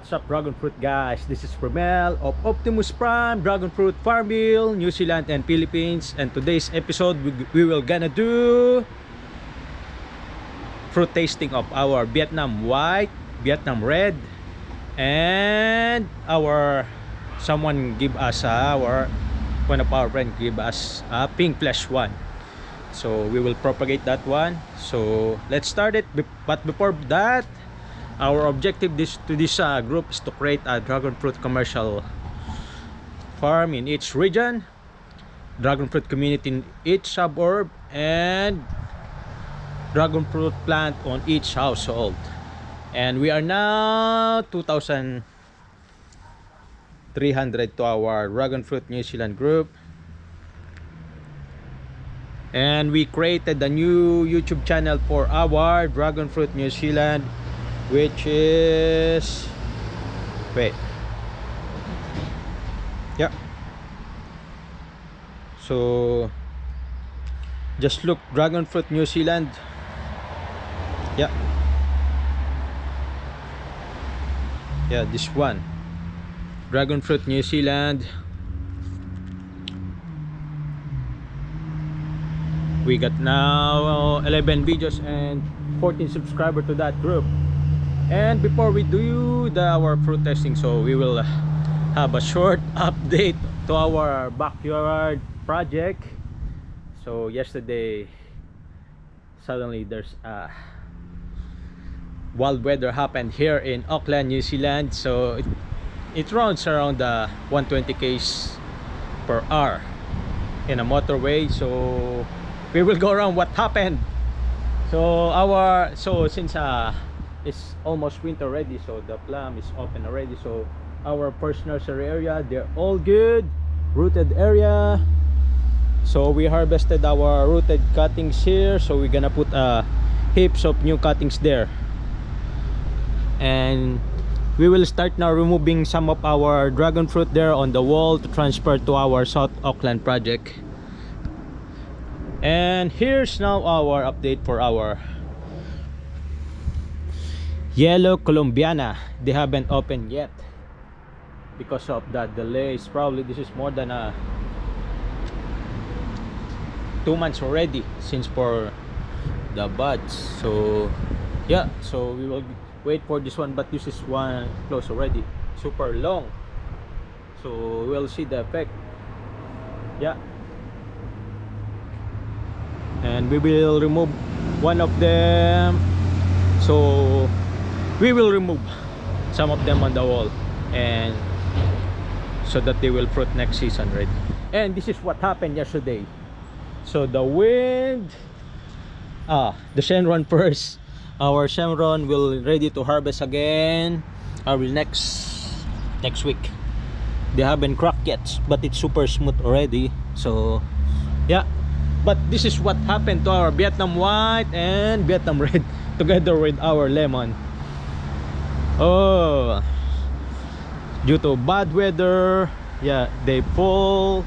What's up, dragon fruit guys? This is Romel of Optimus Prime Dragon Fruit Farmville, New Zealand and Philippines. And today's episode we will gonna do fruit tasting of our Vietnam White, Vietnam Red, and someone give us one of our friends give us a pink flesh one. So we will propagate that one. So let's start it. But before that, our objective to this group is to create a dragon fruit commercial farm in each region, dragon fruit community in each suburb, and dragon fruit plant on each household. And we are now 2,300 to our dragon fruit New Zealand group. And we created a new YouTube channel for our dragon fruit New Zealand, which is so just look dragon fruit New Zealand. This one, dragon fruit New Zealand. We got now 11 videos and 14 subscribers to that group. And before we do our fruit testing, so we will have a short update to our backyard project. So yesterday suddenly there's a wild weather happened here in Auckland, New Zealand. So it runs around 120 km per hour in a motorway. So we will go around what happened. So since it's almost winter already, so the plum is open already. So our first nursery area, they're all good, rooted area. So we harvested our rooted cuttings here, so we're gonna put heaps of new cuttings there. And we will start now removing some of our dragon fruit there on the wall to transfer to our South Auckland project. And here's now our update for our Yellow Colombiana. They haven't opened yet because of that delays. Probably this is more than 2 months already since for the buds. So yeah, so we will wait for this one, but this is one close already, super long. So we'll see the effect. And we will remove one of them. So we will remove some of them on the wall, and so that they will fruit next season ready. And this is what happened yesterday. So the wind, the Shenron first. Our Shenron will ready to harvest again. I will next week. They haven't cracked yet, but it's super smooth already. So yeah, but this is what happened to our Vietnam White and Vietnam Red together with our lemon. Due to bad weather, they fall.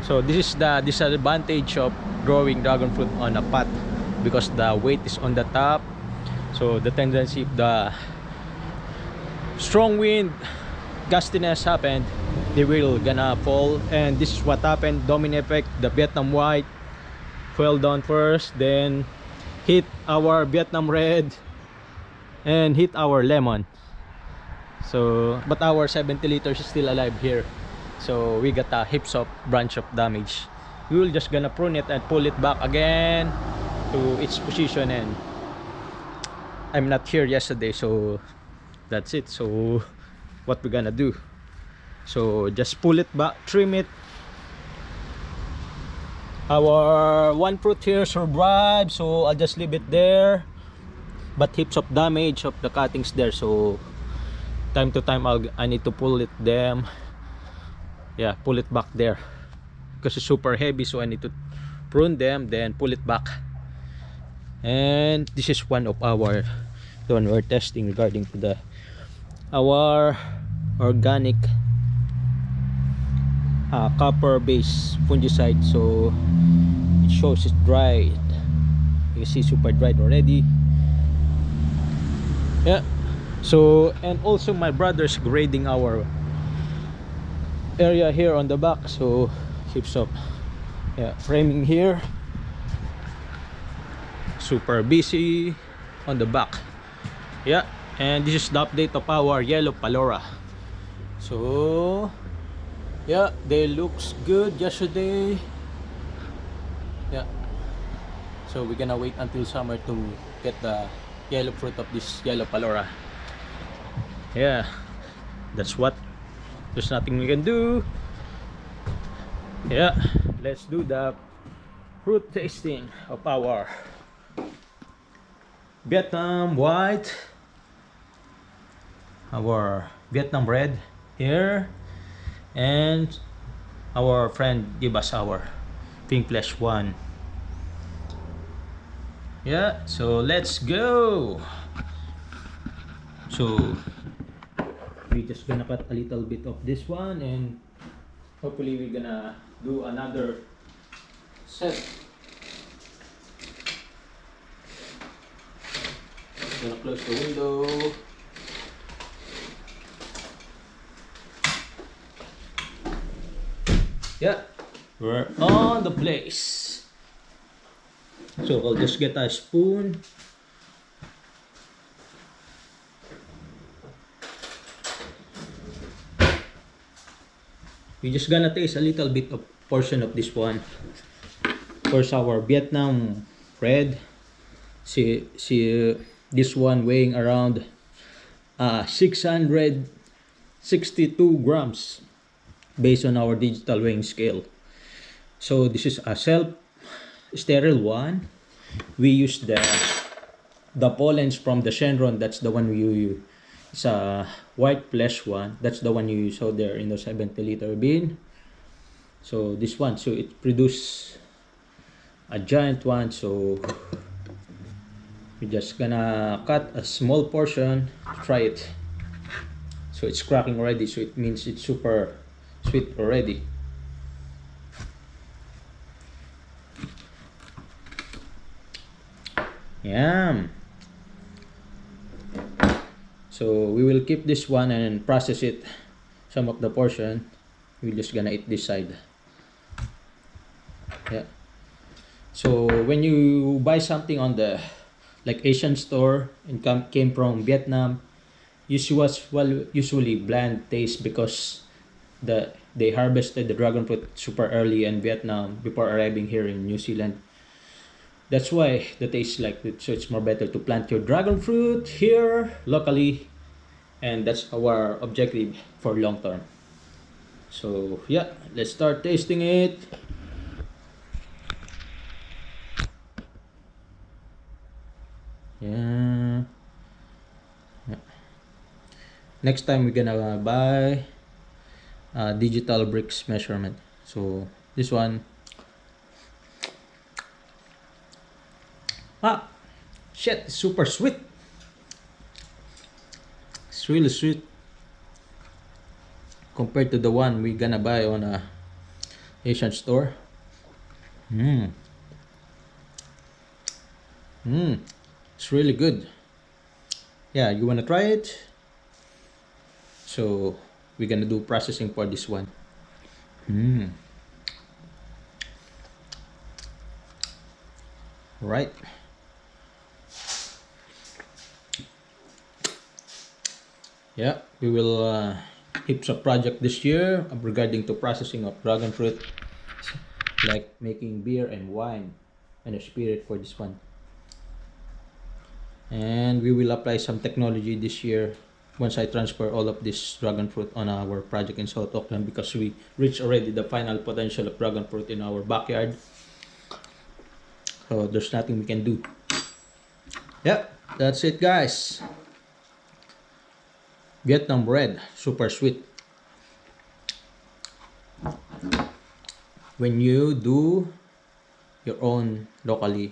So this is the disadvantage of growing dragon fruit on a pot, because the weight is on the top. So the tendency, if the strong wind, gustiness happened, they will gonna fall. And this is what happened. Domino effect. The Vietnam White fell down first, then hit our Vietnam Red and hit our lemon. So but our 70 liters is still alive here. So we got a heaps of branch of damage. We will just gonna prune it and pull it back again to its position. And I'm not here yesterday, so that's it. So what we're gonna do, so just pull it back, trim it. Our one fruit here survived, so I'll just leave it there, but heaps of damage of the cuttings there. So time to time I need to pull it pull it back there, because it's super heavy. So I need to prune them, then pull it back. And this is one of our one we're testing regarding to our organic copper based fungicide. So it shows it's dried. You see, super dried already. Yeah. So, and also my brother's grading our area here on the back, so keeps up. Yeah, framing here, super busy on the back. Yeah, and this is the update of our yellow Palora. So yeah, they looks good yesterday. Yeah, so we're gonna wait until summer to get the yellow fruit of this yellow Palora. Yeah, that's what, there's nothing we can do. Yeah, let's do the fruit tasting of our Vietnam white, our Vietnam red here, and our friend give us our pink flesh one. Yeah, so let's go. So we just gonna cut a little bit of this one, and hopefully we're gonna do another set. Gonna close the window. Yeah, we're on the place. So I'll just get a spoon. We're just gonna taste a little bit of portion of this one. First, our Vietnam red. See, this one weighing around 662 grams based on our digital weighing scale. So this is a self sterile one. We use the pollens from the Shenron. That's the one we use. It's a white flesh one. That's the one you saw there in the 70-liter bin. So this one, so it produce a giant one. So we're just gonna cut a small portion to try it. So it's cracking already, so it means it's super sweet already. Yum. So we will keep this one and process it. Some of the portion we're just gonna eat this side. Yeah. So when you buy something on the like Asian store and came from Vietnam, usually bland taste because they harvested the dragon fruit super early in Vietnam before arriving here in New Zealand. That's why the taste like it. So it's more better to plant your dragon fruit here locally, and that's our objective for long term. So yeah, let's start tasting it. Yeah. Next time we're gonna buy digital bricks measurement. So this one, shit, it's super sweet. It's really sweet compared to the one we're gonna buy on a Asian store. It's really good. Yeah, you wanna try it? So we're gonna do processing for this one. Right. Yeah, we will heaps of project this year regarding to processing of dragon fruit, like making beer and wine and a spirit for this one. And we will apply some technology this year once I transfer all of this dragon fruit on our project in South Auckland, because we reached already the final potential of dragon fruit in our backyard. So there's nothing we can do. Yeah, that's it guys. Vietnam red, super sweet. When you do your own local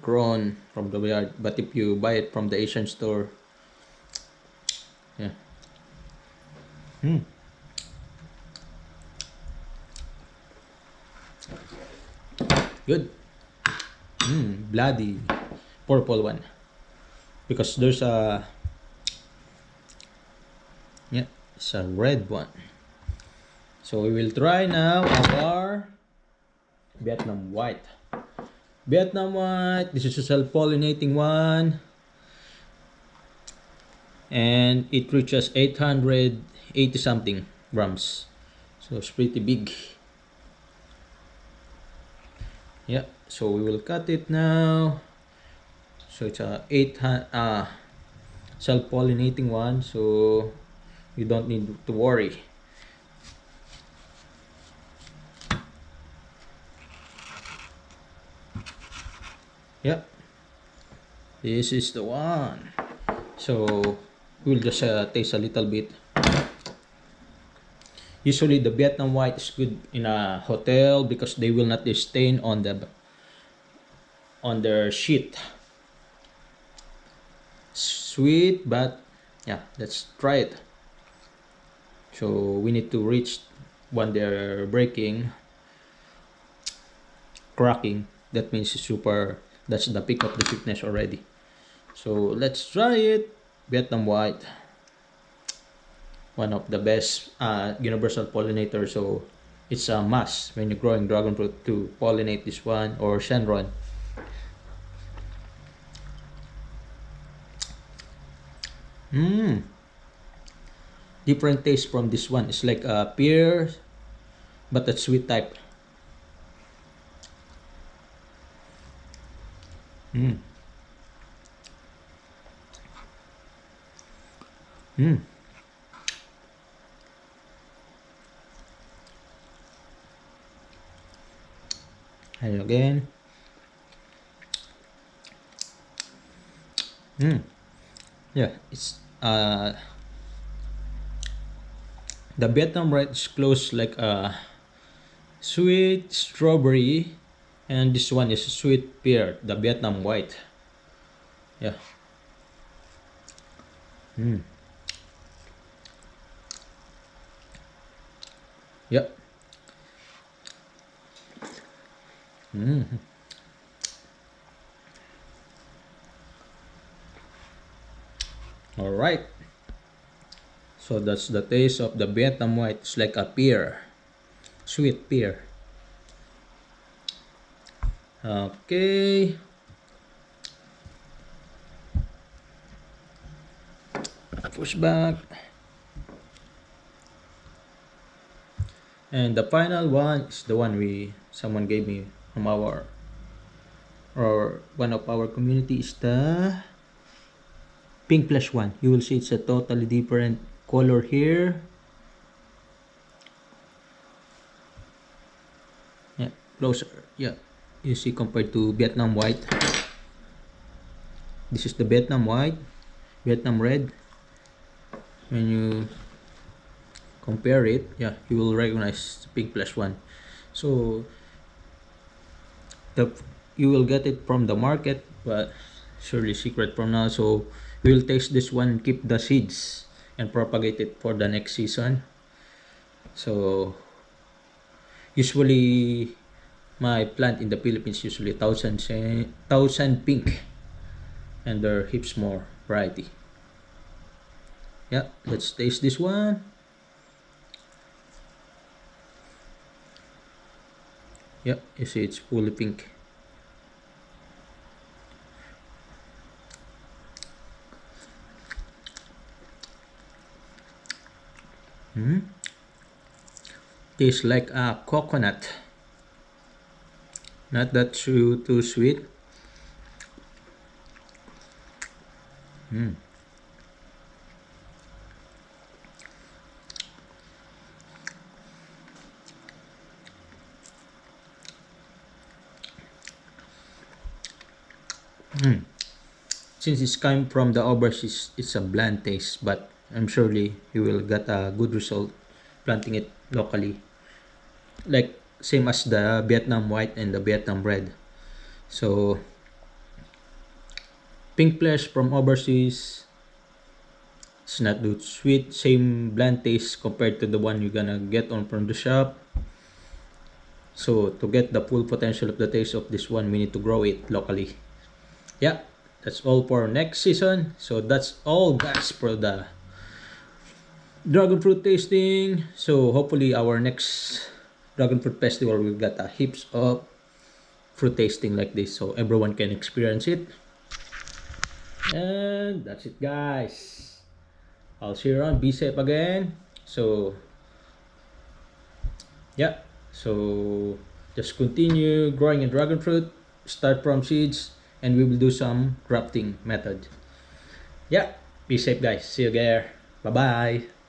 grown from the yard, but if you buy it from the Asian store, yeah. Good. Bloody purple one. because there's a, yeah, it's a red one. So we will try now our Vietnam White. Vietnam White, this is a self-pollinating one, and it reaches 880 something grams, so it's pretty big. Yeah, so we will cut it now. So it's a self-pollinating one, so you don't need to worry. Yep, this is the one. So we'll just taste a little bit. Usually the Vietnam White is good in a hotel because they will not stain on their sheet. Sweet, but yeah, let's try it. So we need to reach when they're breaking, cracking. That means it's super. That's the peak of the sweetness already. So let's try it. Vietnam White, one of the best universal pollinator. So it's a must when you're growing dragon fruit to pollinate this one or Shenron. Different taste from this one. It's like a pear, but a sweet type. And again. Yeah, it's the Vietnam Red is close like a sweet strawberry, and this one is sweet pear, the Vietnam White. Yeah. Yep. All right. So that's the taste of the Vietnam White. It's like a pear, sweet pear. Okay. Push back. And the final one is the one someone gave me from our, or one of our community, is the pink flesh one. You will see it's a totally different color here. Yeah, closer. Yeah, you see compared to Vietnam White. This is the Vietnam White, Vietnam Red. When you compare it, yeah, you will recognize the pink flesh one. So you will get it from the market, but surely secret from now. So we will taste this one, keep the seeds, and propagate it for the next season. So usually my plant in the Philippines usually 1,000 pink, and there are heaps more variety. Yeah, let's taste this one. Yep, you see it's fully pink. Tastes like a coconut. Not that too sweet. Since it's coming from the overseas, it's a bland taste, but I'm surely you will get a good result planting it locally. Like same as the Vietnam White and the Vietnam Red. So pink flesh from overseas, it's not too sweet, same bland taste compared to the one you're gonna get on from the shop. So to get the full potential of the taste of this one, we need to grow it locally. Yeah, that's all for next season. So that's all guys for the dragon fruit tasting. So hopefully our next dragon fruit festival we've got a heaps of fruit tasting like this so everyone can experience it. And that's it guys. I'll see you around. Be safe again. So yeah, so just continue growing a dragon fruit, start from seeds, and we will do some grafting method. Yeah, be safe guys. See you there. Bye bye.